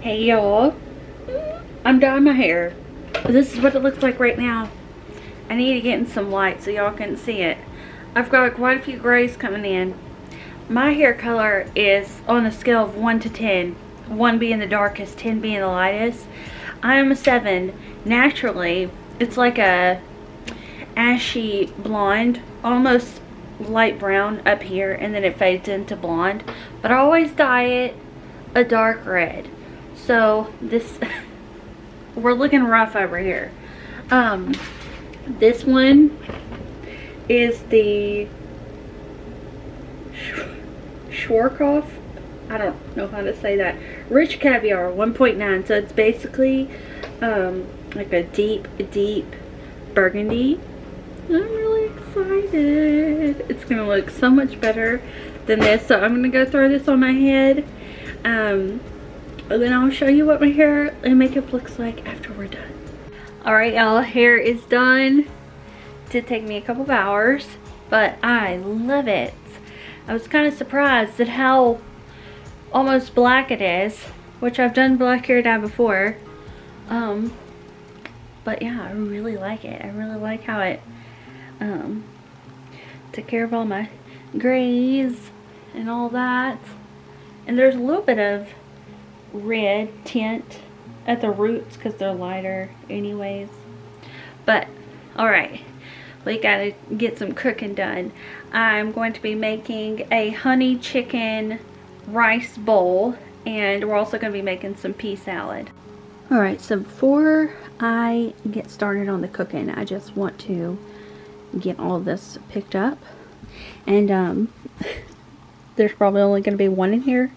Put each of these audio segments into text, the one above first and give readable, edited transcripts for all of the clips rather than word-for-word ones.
Hey y'all, I'm dyeing my hair. This is what it looks like right now. I need to get in some light so y'all can see it. I've got quite a few grays coming in. My hair color is on a scale of 1 to 10. 1 being the darkest, 10 being the lightest. I am a 7. Naturally, it's like a ashy blonde, almost light brown up here, and then it fades into blonde. But I always dye it a dark red. So this, we're looking rough over here. This one is the Schwarzkopf. I don't know how to say that. Rich Caviar 1.9. So it's basically like a deep burgundy. I'm really excited. It's gonna look so much better than this. So I'm gonna go throw this on my head. And then I'll show you what my hair and makeup looks like after we're done. Alright y'all, hair is done. It did take me a couple of hours, but I love it. I was kind of surprised at how almost black it is, which I've done black hair dye before. But yeah, I really like it. I really like how it took care of all my grays and all that. And there's a little bit of red tint at the roots because they're lighter anyways. But alright, we gotta get some cooking done. I'm going to be making a honey chicken rice bowl, and we're also going to be making some pea salad. Alright, so before I get started on the cooking, I just want to get all this picked up. And there's probably only going to be one in here.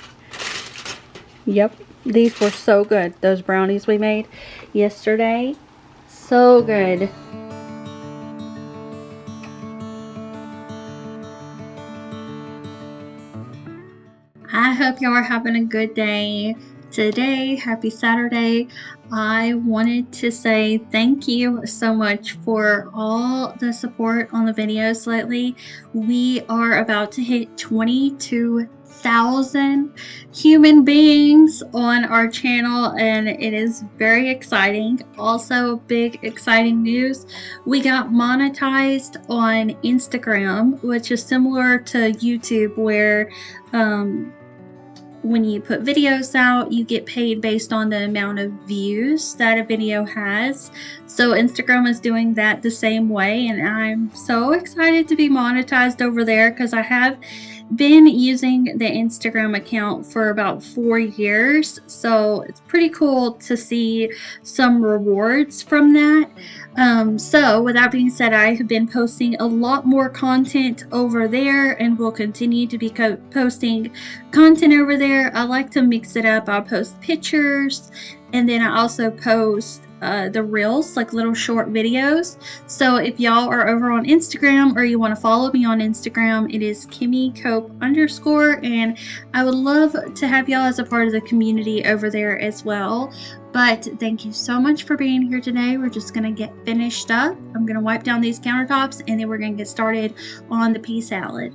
Yep, these were so good. Those brownies we made yesterday, so good. I hope y'all are having a good day today. Happy Saturday. I wanted to say thank you so much for all the support on the videos lately. We are about to hit 22,000 human beings on our channel, and it is very exciting. Also, big exciting news, we got monetized on Instagram, which is similar to YouTube, where when you put videos out, you get paid based on the amount of views that a video has. So Instagram is doing that the same way, and I'm so excited to be monetized over there because I have been using the Instagram account for about 4 years. So it's pretty cool to see some rewards from that. So with that being said, I have been posting a lot more content over there, and will continue to be posting content over there. I like to mix it up. I'll post pictures, and then I also post the reels, like little short videos. So if y'all are over on Instagram, or you want to follow me on Instagram, it is Kimi Cope _, and I would love to have y'all as a part of the community over there as well. But thank you so much for being here today. We're just gonna get finished up. I'm gonna wipe down these countertops, and then we're gonna get started on the pea salad.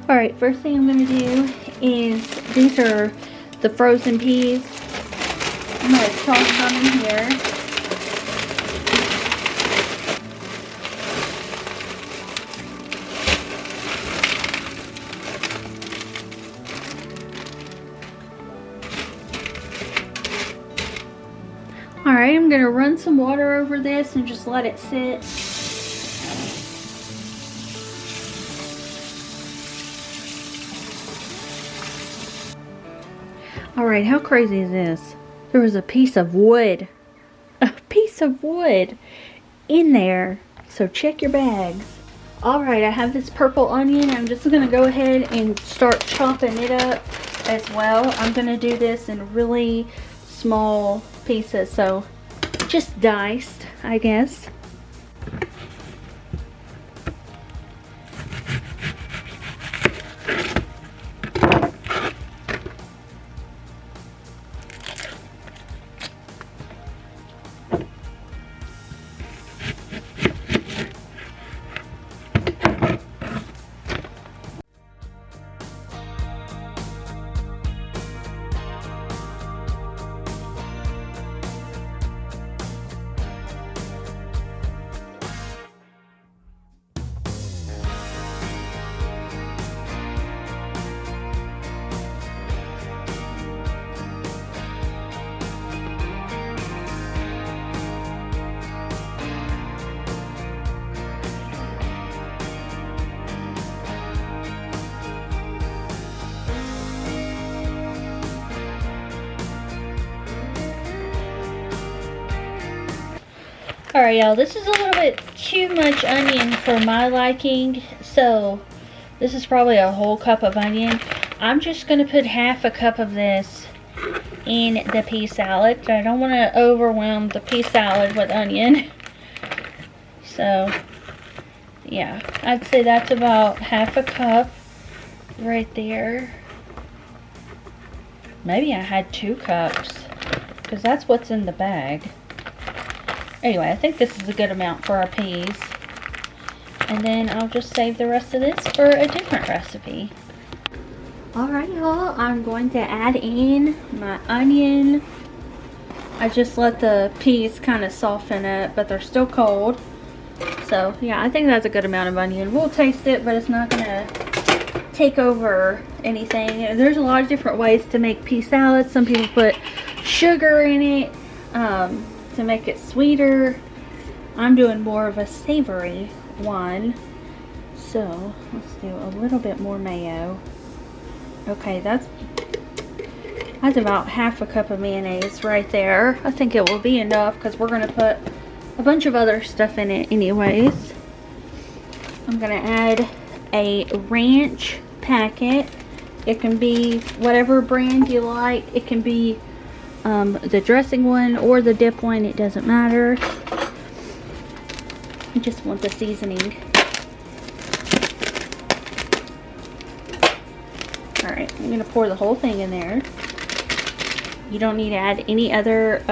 Alright, first thing I'm going to do is, these are the frozen peas. I'm going to toss them in here. Alright, I'm going to run some water over this and just let it sit. Alright, how crazy is this? There was a piece of wood. A piece piece of wood in there. So check your bags. Alright, I have this purple onion. I'm just going to go ahead and start chopping it up as well. I'm going to do this in really small pieces, so just diced, I guess. Alright, y'all, this is a little bit too much onion for my liking, so this is probably a whole cup of onion. I'm just going to put half a cup of this in the pea salad. I don't want to overwhelm the pea salad with onion. So, yeah, I'd say that's about half a cup right there. Maybe I had 2 cups, because that's what's in the bag. Anyway, I think this is a good amount for our peas. And then I'll just save the rest of this for a different recipe. Alright, y'all, I'm going to add in my onion. I just let the peas kind of soften up, but they're still cold. So, yeah, I think that's a good amount of onion. We'll taste it, but it's not going to take over anything. There's a lot of different ways to make pea salad. Some people put sugar in it to make it sweeter. I'm doing more of a savory one. So, let's do a little bit more mayo. Okay, that's about half a cup of mayonnaise right there. I think it will be enough because we're going to put a bunch of other stuff in it anyways. I'm going to add a ranch packet. It can be whatever brand you like. It can be the dressing one or the dip one. It doesn't matter. You just want the seasoning. Alright, I'm going to pour the whole thing in there. You don't need to add any other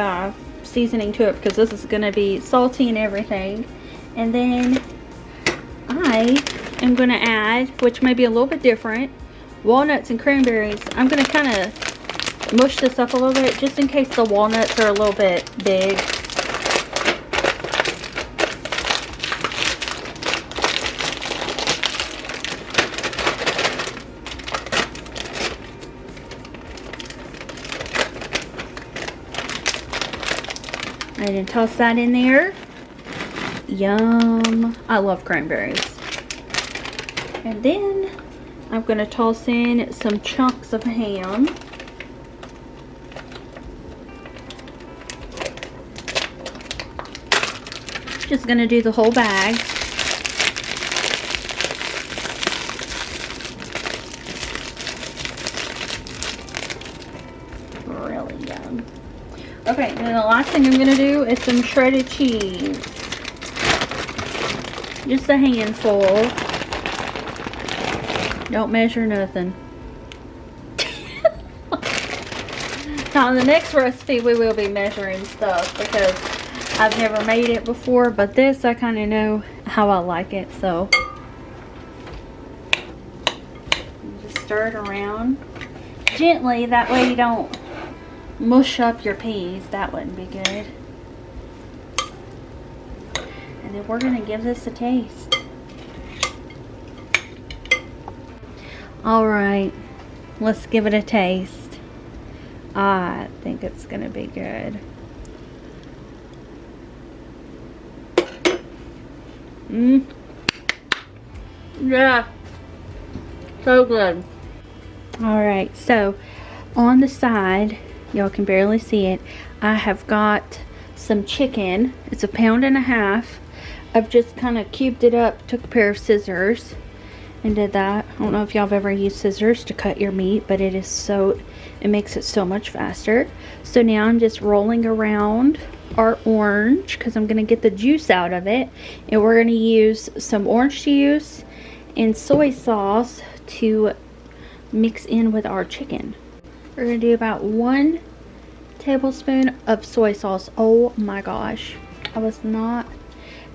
seasoning to it because this is going to be salty and everything. And then I am going to add, which may be a little bit different, walnuts and cranberries. I'm going to kind of mush this up a little bit just in case the walnuts are a little bit big. And then toss that in there. Yum. I love cranberries. And then I'm going to toss in some chunks of ham. Just going to do the whole bag. Really yum. Okay, and then the last thing I'm going to do is some shredded cheese. Just a handful. Don't measure nothing. Now in the next recipe we will be measuring stuff because I've never made it before, but this I kind of know how I like it, so just stir it around gently, that way you don't mush up your peas. That wouldn't be good. And then we're going to give this a taste. Alright, let's give it a taste. I think it's going to be good. Yeah, so good. Alright, so on the side, y'all can barely see it, I have got some chicken. It's 1.5 pounds. I've just kind of cubed it up, took a pair of scissors and did that. I don't know if y'all have ever used scissors to cut your meat, but it makes it so much faster. So now I'm just rolling around our orange because I'm going to get the juice out of it, and we're going to use some orange juice and soy sauce to mix in with our chicken. We're going to do about 1 tablespoon of soy sauce. Oh my gosh, I was not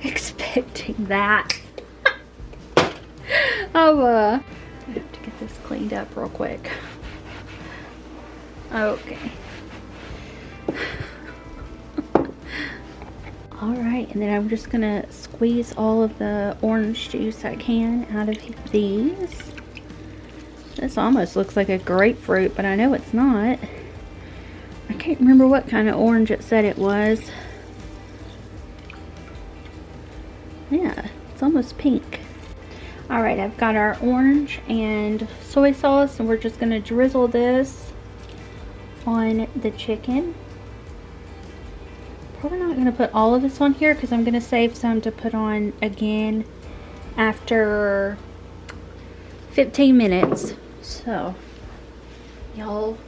expecting that. I have to get this cleaned up real quick. Okay. Alright, and then I'm just gonna squeeze all of the orange juice I can out of these. This almost looks like a grapefruit, but I know it's not. I can't remember what kind of orange it said it was. Yeah, it's almost pink. Alright, I've got our orange and soy sauce, and we're just gonna drizzle this on the chicken. Probably not going to put all of this on here because I'm going to save some to put on again after 15 minutes. So, y'all,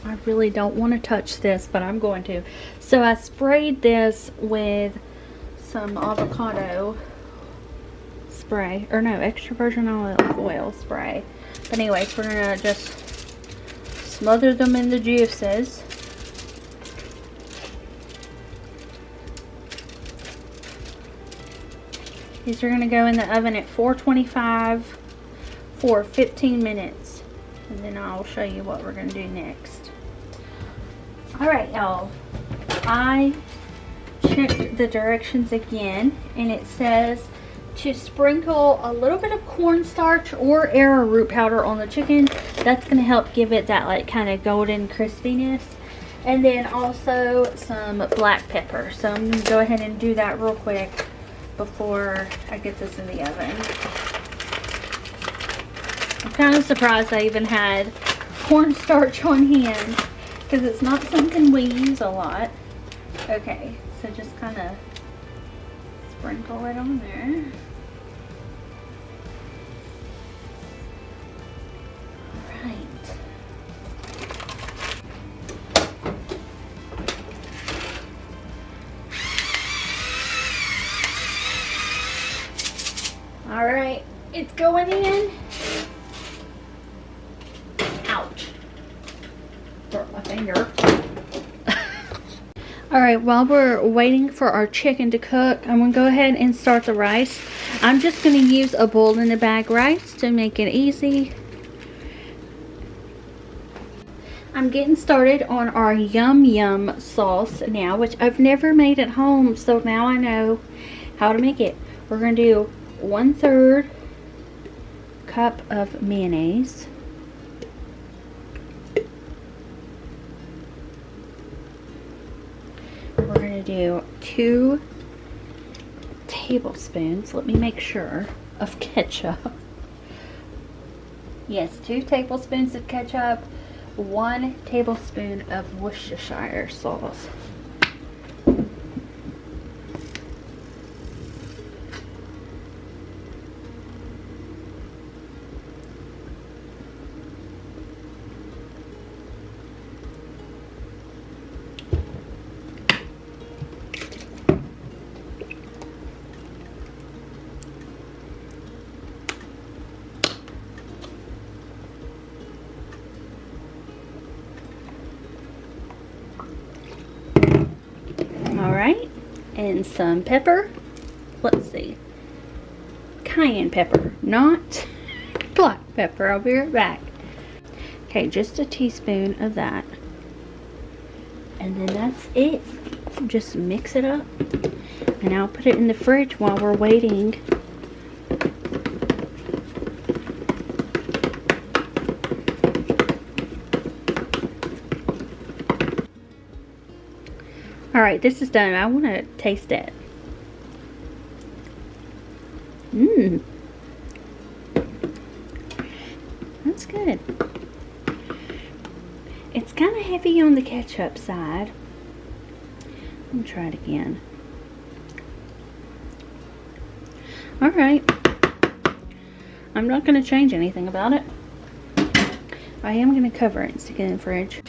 I really don't want to touch this, but I'm going to. So I sprayed this with some avocado spray, or no, extra virgin olive oil spray. But anyways, we're going to just smother them in the juices. These are going to go in the oven at 425 for 15 minutes. And then I'll show you what we're going to do next. Alright, y'all. I checked the directions again, and it says to sprinkle a little bit of cornstarch or arrowroot powder on the chicken. That's going to help give it that like kind of golden crispiness. And then also some black pepper. So I'm going to go ahead and do that real quick before I get this in the oven. I'm kind of surprised I even had cornstarch on hand because it's not something we use a lot. Okay, so just kind of sprinkle it on there. Alright. Alright, it's going in. Ouch. Broke my finger. Alright, while we're waiting for our chicken to cook, I'm going to go ahead and start the rice. I'm just going to use a bowl in the bag rice to make it easy. I'm getting started on our yum yum sauce now, which I've never made at home, so now I know how to make it. We're going to do 1/3 cup of mayonnaise. We're going to do 2 tablespoons, let me make sure, of ketchup. Yes, 2 tablespoons of ketchup, 1 tablespoon of Worcestershire sauce. Alright, and some pepper. Let's see. Cayenne pepper, not black pepper. I'll be right back. Okay, just a teaspoon of that. And then that's it. Just mix it up. And I'll put it in the fridge while we're waiting. Alright, this is done. I want to taste it. Mmm. That's good. It's kind of heavy on the ketchup side, Let me try it again. Alright. I'm not going to change anything about it. I am going to cover it and stick it in the fridge.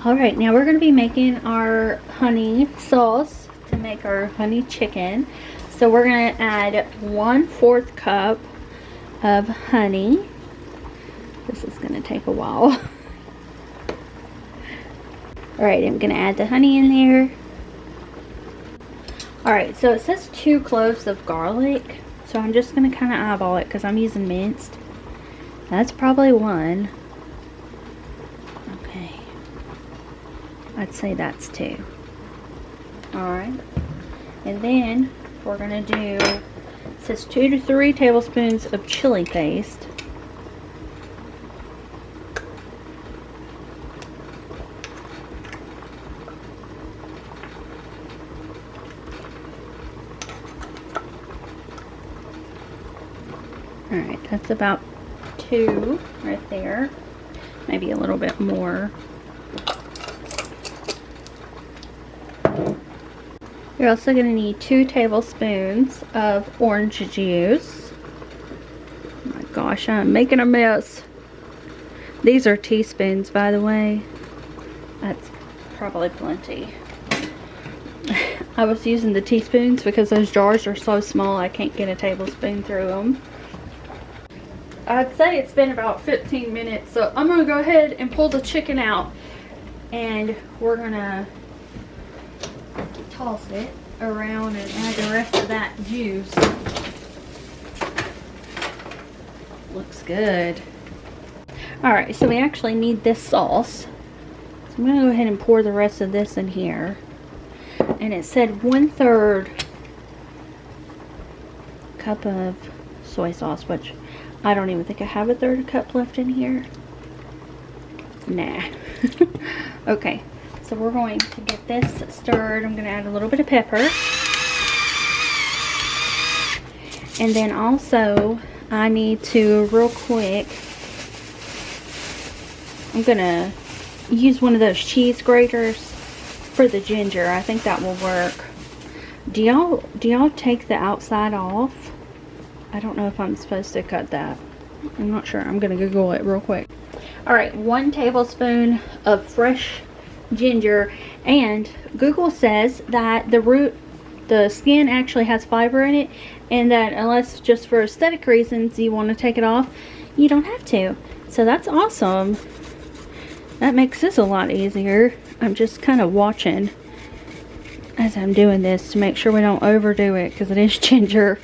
Alright, now we're going to be making our honey sauce to make our honey chicken. So we're going to add 1/4 cup of honey. This is going to take a while. Alright, I'm going to add the honey in there. Alright, so it says 2 cloves of garlic. So I'm just going to kind of eyeball it because I'm using minced. That's probably 1. Okay. I'd say that's 2. Alright. And then we're going to do, it says 2 to 3 tablespoons of chili paste. Alright, that's about 2 right there. Maybe a little bit more. You're also going to need 2 tablespoons of orange juice. Oh my gosh, I'm making a mess. These are teaspoons, by the way. That's probably plenty. I was using the teaspoons because those jars are so small I can't get a tablespoon through them. I'd say it's been about 15 minutes, so I'm going to go ahead and pull the chicken out. And we're going to toss it around and add the rest of that juice. Looks good. Alright, so we actually need this sauce. So I'm going to go ahead and pour the rest of this in here. And it said 1/3 cup of soy sauce, which I don't even think I have a 1/3 cup left in here. Nah. Okay. So we're going to get this stirred. I'm going to add a little bit of pepper. And then also, I need to, real quick, I'm going to use one of those cheese graters for the ginger. I think that will work. Do y'all take the outside off? I don't know if I'm supposed to cut that. I'm not sure. I'm going to Google it real quick. Alright, 1 tablespoon of fresh ginger, and Google says that the skin actually has fiber in it, and that unless just for aesthetic reasons you want to take it off, you don't have to. So that's awesome. That makes this a lot easier. I'm just kind of watching as I'm doing this to make sure we don't overdo it because it is ginger.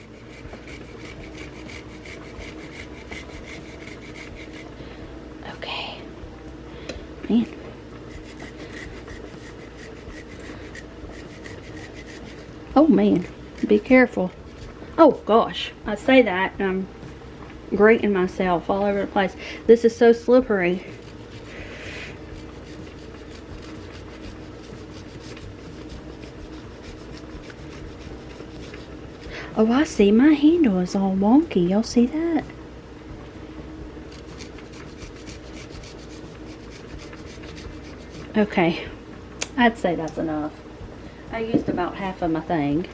Okay. Man. Oh man, be careful. Oh gosh, I say that and I'm grating myself all over the place. This is so slippery. Oh, I see, my handle is all wonky. Y'all see that? Okay, I'd say that's enough. I used about half of my thing.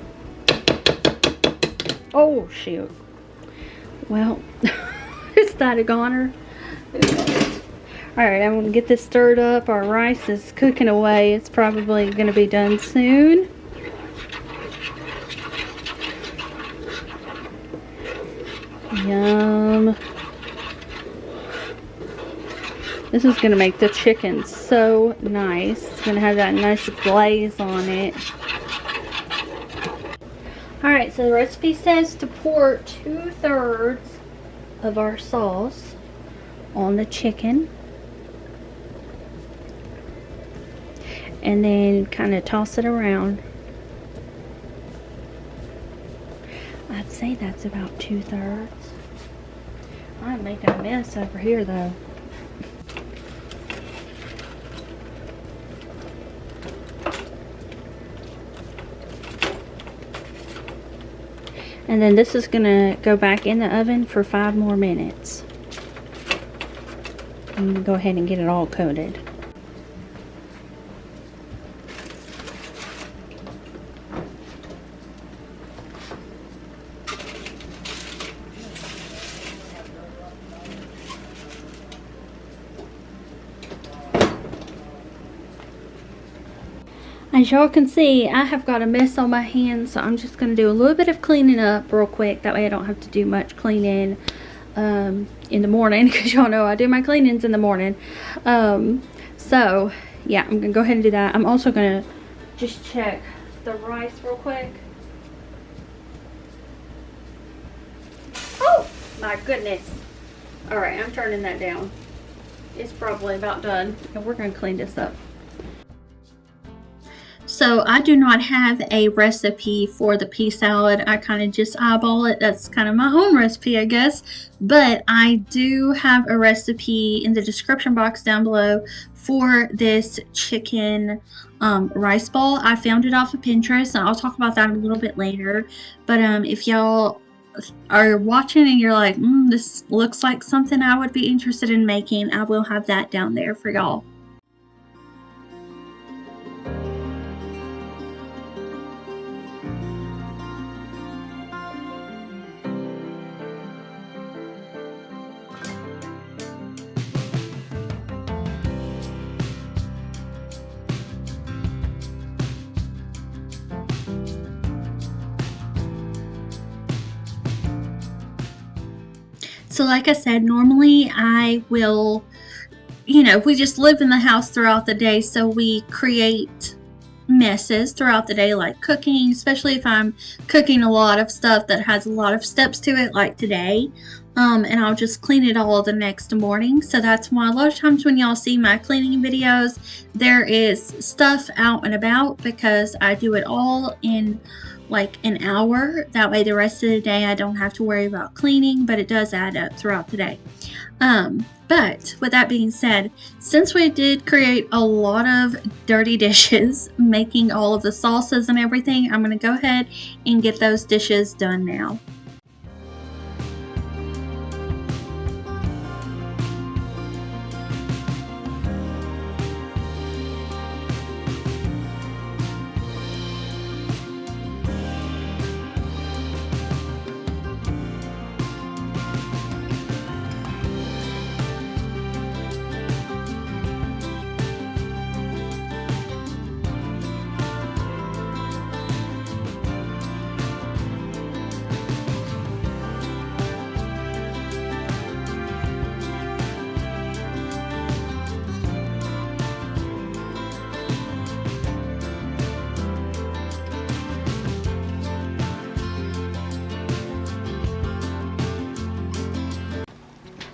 Oh, shoot. Well, is that a goner? Alright, I'm going to get this stirred up. Our rice is cooking away. It's probably going to be done soon. Yum. This is going to make the chicken so nice. It's going to have that nice glaze on it. Alright, so the recipe says to pour 2/3 of our sauce on the chicken. And then kind of toss it around. I'd say that's about 2/3. I'm making a mess over here though. And then this is gonna go back in the oven for 5 more minutes. I'm gonna go ahead and get it all coated. As y'all can see, I have got a mess on my hands, so I'm just going to do a little bit of cleaning up real quick. That way I don't have to do much cleaning in the morning, because y'all know I do my cleanings in the morning. So, yeah, I'm going to go ahead and do that. I'm also going to just check the rice real quick. Oh, my goodness. Alright, I'm turning that down. It's probably about done, and we're going to clean this up. So I do not have a recipe for the pea salad. I kind of just eyeball it. That's kind of my home recipe, I guess. But I do have a recipe in the description box down below for this chicken rice ball. I found it off of Pinterest, and I'll talk about that a little bit later. But if y'all are watching and you're like, this looks like something I would be interested in making, I will have that down there for y'all. So like I said, normally I will, we just live in the house throughout the day, so we create messes throughout the day, like cooking, especially if I'm cooking a lot of stuff that has a lot of steps to it, like today. And I'll just clean it all the next morning. So that's why a lot of times when y'all see my cleaning videos, there is stuff out and about, because I do it all in like an hour. That way the rest of the day I don't have to worry about cleaning, but it does add up throughout the day. But with that being said, since we did create a lot of dirty dishes making all of the salsas and everything, I'm going to go ahead and get those dishes done now.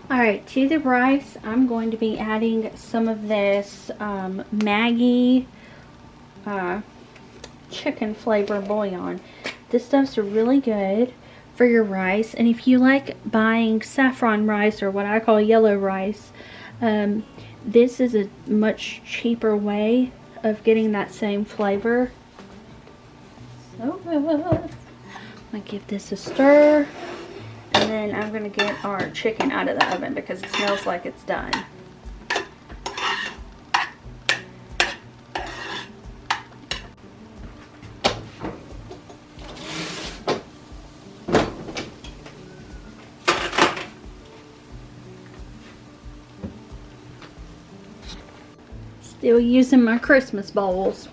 Alright, to the rice, I'm going to be adding some of this Maggi chicken flavor bouillon. This stuff's really good for your rice, and if you like buying saffron rice, or what I call yellow rice, this is a much cheaper way of getting that same flavor. So, I'm going to give this a stir. And then I'm going to get our chicken out of the oven because it smells like it's done. Still using my Christmas bowls.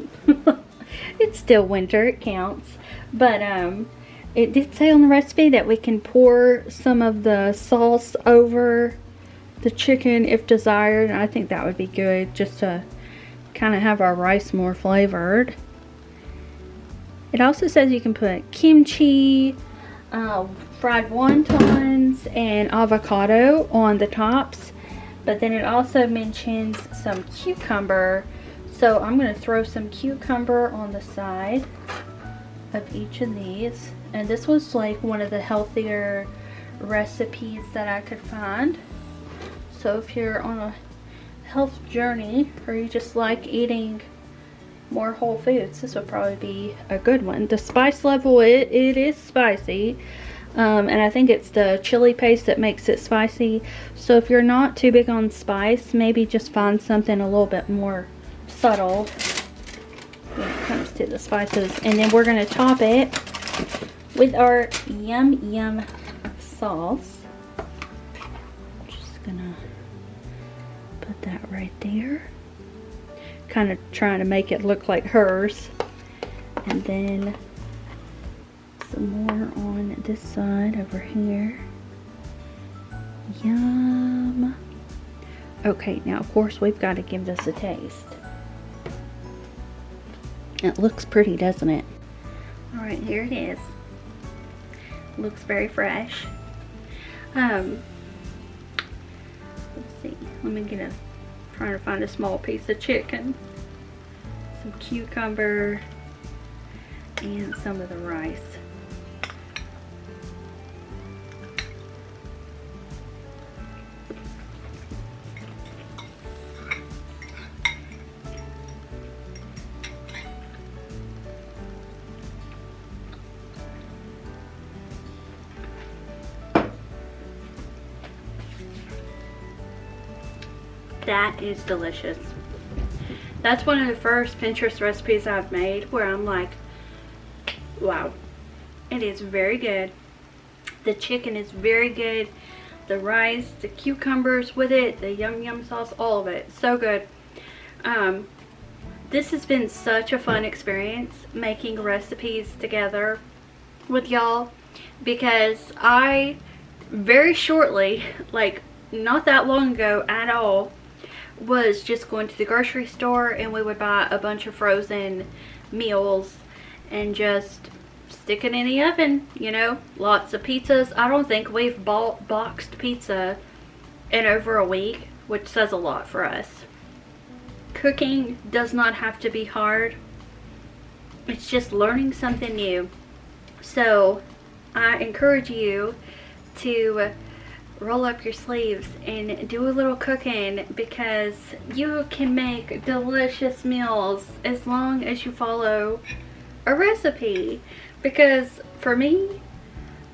It's still winter, it counts. But it did say on the recipe that we can pour some of the sauce over the chicken if desired. And I think that would be good, just to kind of have our rice more flavored. It also says you can put kimchi, fried wontons, and avocado on the tops. But then it also mentions some cucumber. So I'm going to throw some cucumber on the side of each of these. And this was like one of the healthier recipes that I could find. So if you're on a health journey, or you just like eating more whole foods, this would probably be a good one. The spice level, it is spicy. And I think it's the chili paste that makes it spicy. So if you're not too big on spice, maybe just find something a little bit more subtle when it comes to the spices. And then we're going to top it with our yum yum sauce. Just gonna put that right there. Kind of trying to make it look like hers. And then some more on this side over here. Yum. Okay, now of course we've got to give this a taste. It looks pretty, doesn't it? Alright, here it is. Looks very fresh. Let's see. Let me trying to find a small piece of chicken. Some cucumber. And some of the rice. That is delicious. That's one of the first Pinterest recipes I've made where I'm like, wow, it is very good. The chicken is very good. The rice, the cucumbers with it, the yum yum sauce, all of it, so good. This has been such a fun experience making recipes together with y'all, because I very shortly, like not that long ago at all, was just going to the grocery store and we would buy a bunch of frozen meals and just stick it in the oven, you know, lots of pizzas. I don't think we've bought boxed pizza in over a week, which says a lot for us. Cooking does not have to be hard. It's just learning something new. So I encourage you to roll up your sleeves and do a little cooking, because you can make delicious meals as long as you follow a recipe. Because for me,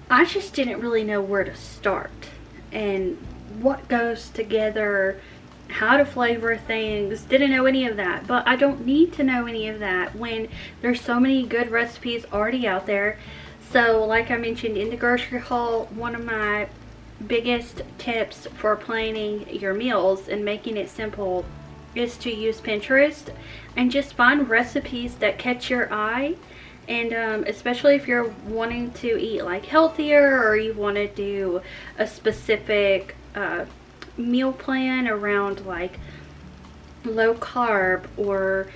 I just didn't really know where to start and what goes together, how to flavor things. Didn't know any of that, but I don't need to know any of that when there's so many good recipes already out there. So like I mentioned in the grocery haul, one of my biggest tips for planning your meals and making it simple is to use Pinterest and just find recipes that catch your eye. And especially if you're wanting to eat like healthier, or you want to do a specific meal plan around like low carb or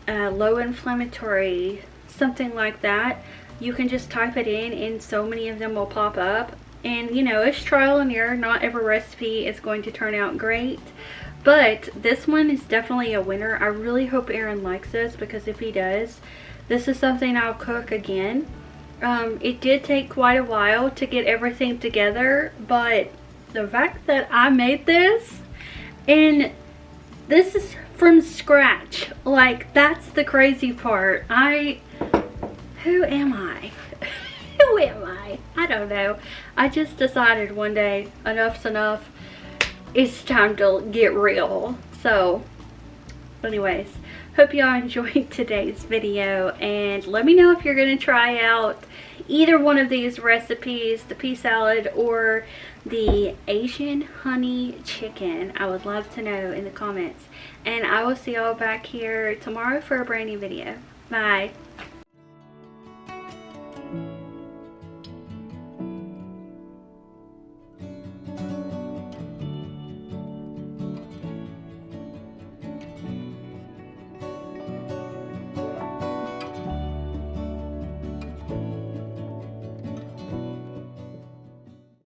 low inflammatory, something like that, you can just type it in and so many of them will pop up. And you know, it's trial and error. Not every recipe is going to turn out great, but this one is definitely a winner. I really hope Aaron likes this, because if he does, this is something I'll cook again. It did take quite a while to get everything together, but the fact that I made this, and this is from scratch, like that's the crazy part. Who am I? Who am I? I don't know. I just decided one day, enough's enough. It's time to get real. So, anyways, hope y'all enjoyed today's video, and let me know if you're going to try out either one of these recipes, the pea salad or the Asian honey chicken. I would love to know in the comments, and I will see y'all back here tomorrow for a brand new video. Bye.